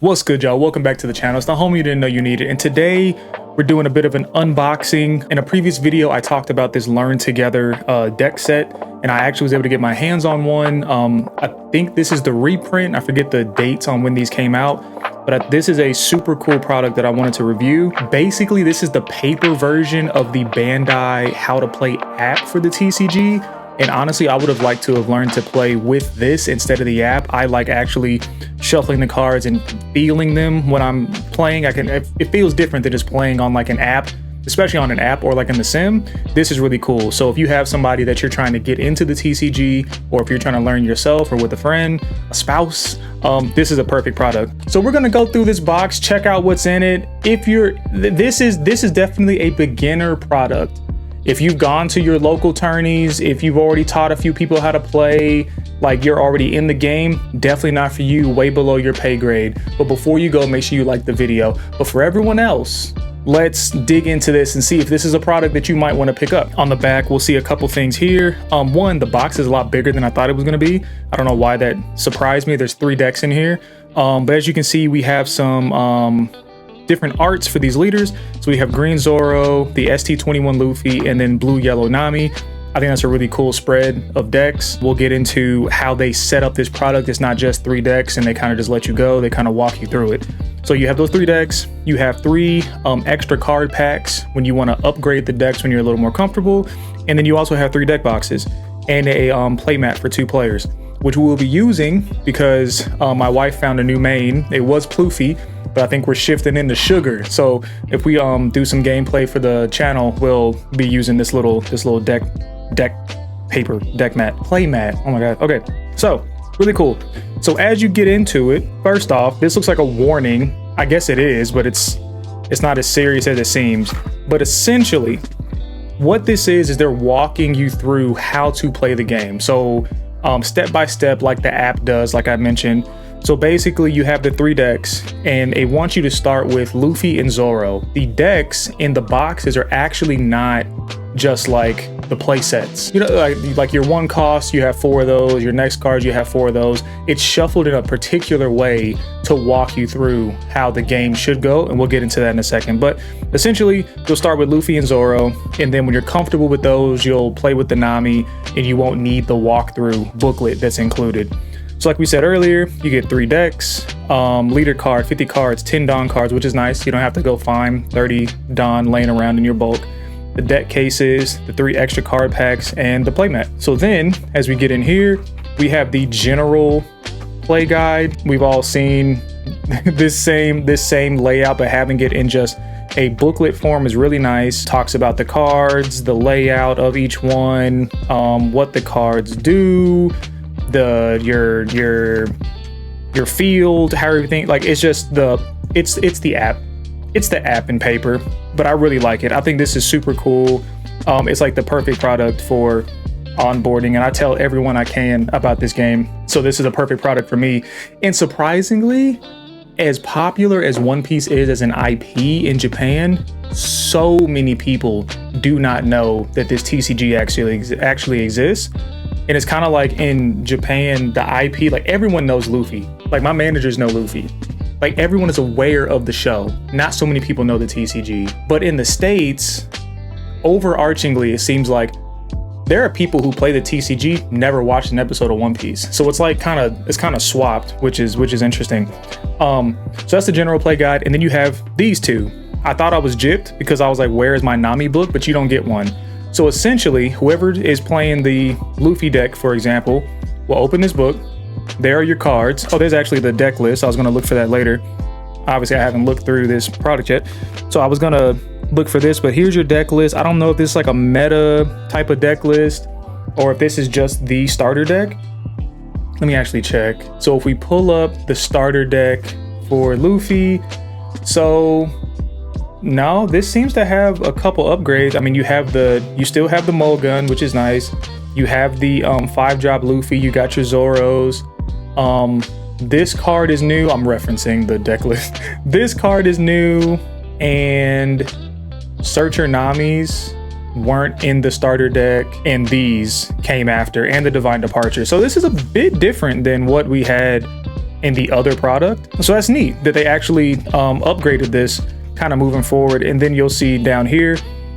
What's good, y'all? Welcome back to the channel. It's the homie you didn't know you needed, and today we're doing a bit of an unboxing. In a previous video, I talked about this Learn Together deck set, and I actually was able to get my hands on one. I think this is the reprint. I forget the dates on when these came out, but this is a super cool product that I wanted to review. Basically, this is the paper version of the Bandai How to Play app for the TCG. And honestly, I would have liked to have learned to play with this instead of the app. I like actually shuffling the cards and feeling them when I'm playing. It feels different than just playing on like an app, especially on an app or like in the sim. This is really cool. So if you have somebody that you're trying to get into the TCG, or if you're trying to learn yourself or with a friend, a spouse, this is a perfect product. So we're gonna go through this box, check out what's in it. This is definitely a beginner product. If you've gone to your local tourneys, if you've already taught a few people how to play, like you're already in the game, definitely not for you, way below your pay grade. But before you go, make sure you like the video. But for everyone else, let's dig into this and see if this is a product that you might want to pick up. On the back, we'll see a couple things here. One, the box is a lot bigger than I thought it was going to be. I don't know why that surprised me. There's 3 decks in here. But as you can see, we have some different arts for these leaders. So we have green Zoro, the ST21 Luffy, and then blue yellow Nami. I think that's a really cool spread of decks. We'll get into how they set up this product. It's not just 3 decks and they kind of just let you go. They kind of walk you through it. So you have those 3 decks. You have 3 extra card packs when you want to upgrade the decks when you're a little more comfortable. And then you also have 3 deck boxes and a playmat for 2 players, which we will be using because my wife found a new main. It was Pluffy, but I think we're shifting into sugar. So if we do some gameplay for the channel, we'll be using this little deck playmat. Oh my god. Okay, so really cool. So as you get into it, first off, this looks like a warning. I guess it is, but it's not as serious as it seems. But essentially, what this is they're walking you through how to play the game. So step by step, like the app does, like I mentioned. So basically you have the 3 decks and they want you to start with Luffy and Zoro. The decks in the boxes are actually not just like the play sets. You know, like your 1 cost, you have 4 of those. Your next card, you have 4 of those. It's shuffled in a particular way to walk you through how the game should go. And we'll get into that in a second. But essentially you'll start with Luffy and Zoro. And then when you're comfortable with those, you'll play with the Nami and you won't need the walkthrough booklet that's included. So like we said earlier, you get 3 decks, leader card, 50 cards, 10 Dawn cards, which is nice. You don't have to go find 30 Dawn laying around in your bulk. The deck cases, the 3 extra card packs, and the playmat. So then, as we get in here, we have the general play guide. We've all seen this same layout, but having it in just a booklet form is really nice. Talks about the cards, the layout of each one, what the cards do, your field, how everything, like it's just it's the app. It's the app in paper, but I really like it. I think this is super cool. It's like the perfect product for onboarding, and I tell everyone I can about this game. So this is a perfect product for me. And surprisingly, as popular as One Piece is as an IP in Japan, so many people do not know that this TCG actually exists. And it's kind of like in Japan, the IP, like everyone knows Luffy. Like my managers know Luffy. Like everyone is aware of the show. Not so many people know the TCG. But in the States, overarchingly, it seems like there are people who play the TCG, never watched an episode of One Piece. So it's like kind of swapped, which is interesting. So that's the general play guide. And then you have these 2. I thought I was gypped because I was like, where is my Nami book? But you don't get one. So essentially, whoever is playing the Luffy deck, for example, will open this book. There are your cards. Oh, there's actually the deck list. I was going to look for that later. Obviously, I haven't looked through this product yet. So I was going to look for this, but here's your deck list. I don't know if this is like a meta type of deck list or if this is just the starter deck. Let me actually check. So if we pull up the starter deck for Luffy, so no, this seems to have a couple upgrades. I mean, you still have the Mulgun, which is nice. You have the 5-drop Luffy. You got your Zoros. This card is new. I'm referencing the deck list. This card is new, and Searcher Namis weren't in the starter deck, and these came after, and the Divine Departure. So this is a bit different than what we had in the other product. So that's neat that they actually upgraded this kind of moving forward. And then you'll see down here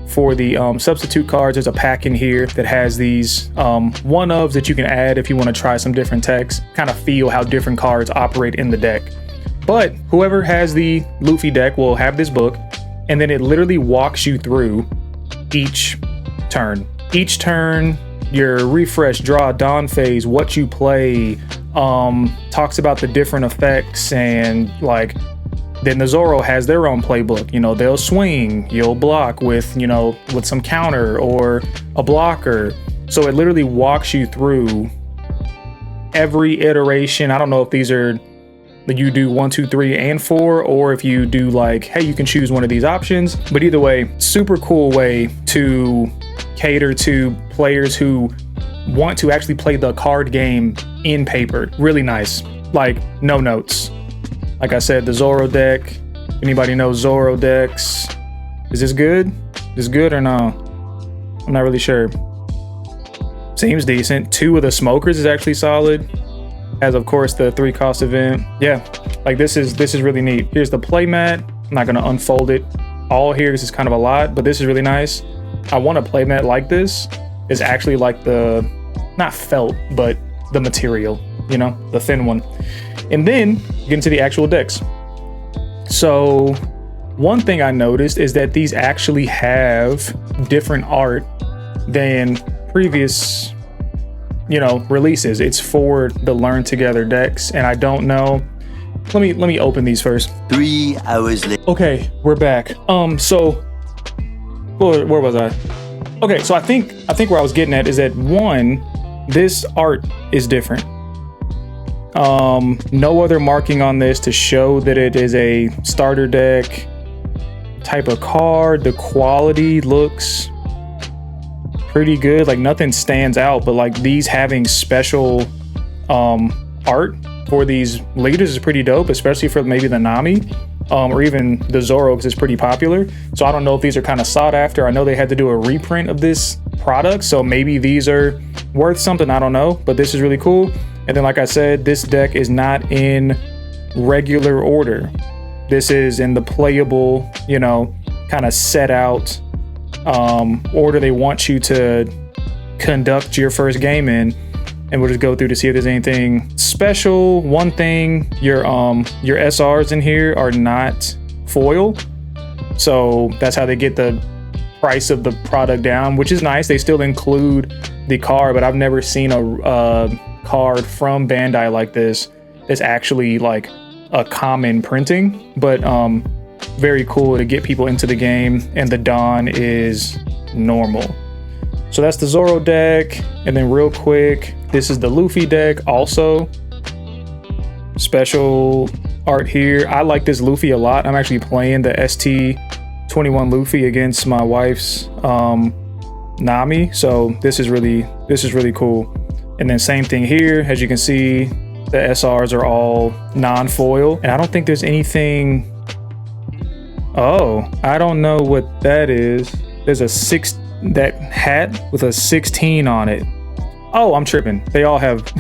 for the substitute cards, there's a pack in here that has these one-ofs that you can add if you want to try some different techs, kind of feel how different cards operate in the deck. But whoever has the Luffy deck will have this book, and then it literally walks you through each turn. Each turn, your refresh, draw, dawn phase, what you play, talks about the different effects, and like, then the Zoro has their own playbook. You know, they'll swing, you'll block with, you know, with some counter or a blocker. So it literally walks you through every iteration. I don't know if these are, you do 1, 2, 3, and 4, or if you do like, hey, you can choose one of these options. But either way, super cool way to cater to players who want to actually play the card game in paper. Really nice. Like, no notes. Like I said, the Zoro deck. Anybody know Zoro decks? Is this good? Is this good or no? I'm not really sure. Seems decent. 2 of the smokers is actually solid. As of course the 3 cost event. Yeah, like this is really neat. Here's the playmat. I'm not gonna unfold it all here. This is kind of a lot, but this is really nice. I want a playmat like this. It's actually like the, not felt, but the material, you know, the thin one. And then get into the actual decks. So one thing I noticed is that these actually have different art than previous, you know, releases. It's for the Learn Together decks, and I don't know. Let me open these first. 3 hours later. Okay, we're back. So where was I? Okay, so I think where I was getting at is that one, this art is different. No other marking on this to show that it is a starter deck type of card. The quality looks pretty good. Like nothing stands out, but like these having special art for these leaders is pretty dope, especially for maybe the Nami or even the Zoro, because it's pretty popular. So I don't know if these are kind of sought after. I know they had to do a reprint of this product, so maybe these are worth something. I don't know, but this is really cool. And then, like I said, this deck is not in regular order. This is in the playable, you know, kind of set out order they want you to conduct your first game in. And we'll just go through to see if there's anything special. One thing, your SRs in here are not foil. So that's how they get the price of the product down, which is nice. They still include the card, but I've never seen a card from Bandai like this. It's actually like a common printing, but very cool to get people into the game. And the Dawn is normal. So that's the Zoro deck. And then real quick, this is the Luffy deck also. Special art here. I like this Luffy a lot. I'm actually playing the ST21 Luffy against my wife's Nami. So this is really cool. And then same thing here. As you can see, the SRs are all non-foil. And I don't think there's anything. Oh, I don't know what that is. There's that hat with a 16 on it. Oh, I'm tripping. They all have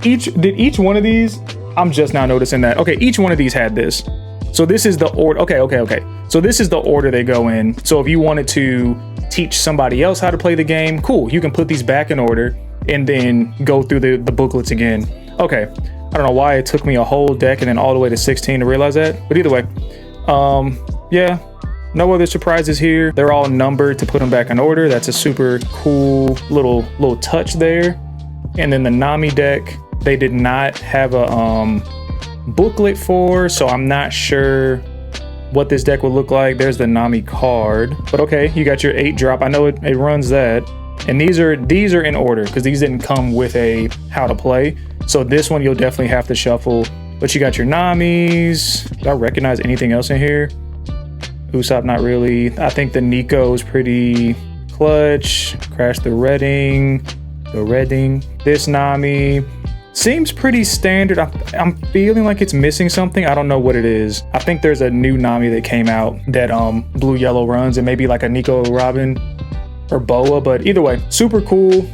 each one of these. I'm just now noticing that. Okay, each one of these had this. So this is the order. Okay. So this is the order they go in. So if you wanted to teach somebody else how to play the game, cool. You can put these back in order and then go through the booklets again. Okay. I don't know why it took me a whole deck and then all the way to 16 to realize that. But either way, yeah. No other surprises here. They're all numbered to put them back in order. That's a super cool little touch there. And then the Nami deck, they did not have a booklet for, so I'm not sure what this deck would look like. There's the Nami card, but okay, you got your 8-drop. I know it runs that. And these are in order because these didn't come with a how to play. So this one you'll definitely have to shuffle. But you got your Namis. Do I recognize anything else in here? Usopp, not really. I think the Nico is pretty clutch. Crash the Redding. This Nami seems pretty standard. I'm feeling like it's missing something. I don't know what it is. I think there's a new Nami that came out that blue yellow runs, and maybe like a Nico Robin or Boa, but either way, super cool.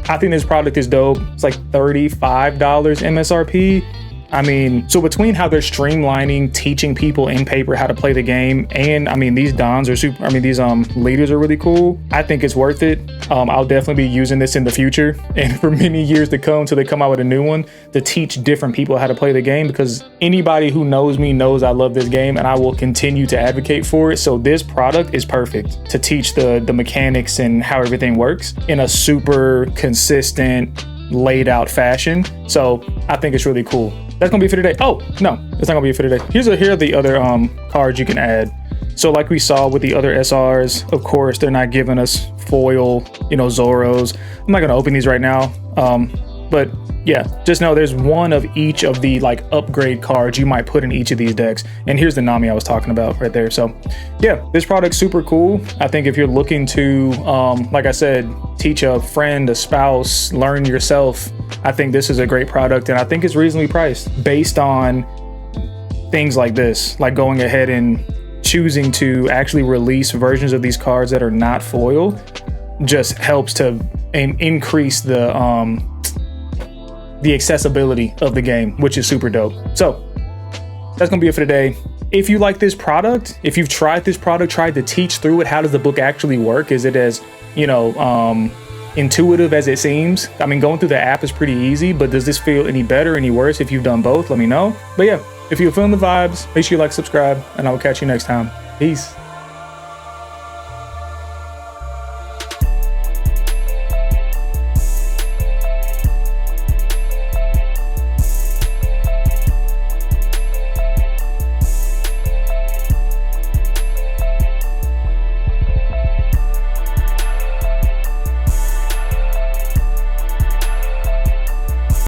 I think this product is dope. It's like $35 MSRP. I mean, so between how they're streamlining, teaching people in paper how to play the game, and I mean, these dons are super, I mean, these leaders are really cool. I think it's worth it. I'll definitely be using this in the future and for many years to come till they come out with a new one to teach different people how to play the game, because anybody who knows me knows I love this game and I will continue to advocate for it. So this product is perfect to teach the mechanics and how everything works in a super consistent, laid out fashion. So I think it's really cool. That's gonna be for today. Oh no, it's not gonna be for today. Here are the other cards you can add. So like we saw with the other SRs, of course they're not giving us foil, you know, Zoros. I'm not gonna open these right now, but yeah, just know there's one of each of the like upgrade cards you might put in each of these decks. And here's the Nami I was talking about right there. So yeah, this product's super cool. I think if you're looking to, like I said, teach a friend, a spouse, learn yourself, I think this is a great product, and I think it's reasonably priced based on things like this, like going ahead and choosing to actually release versions of these cards that are not foil just helps to increase the accessibility of the game, which is super dope. So that's gonna be it for today. If you like this product, if you've tried this product, tried to teach through it, how does the book actually work? Is it as, you know, intuitive as it seems? I mean, going through the app is pretty easy, but does this feel any better, any worse? If you've done both, let me know. But yeah, if you're feeling the vibes, make sure you like, subscribe, and I will catch you next time. Peace.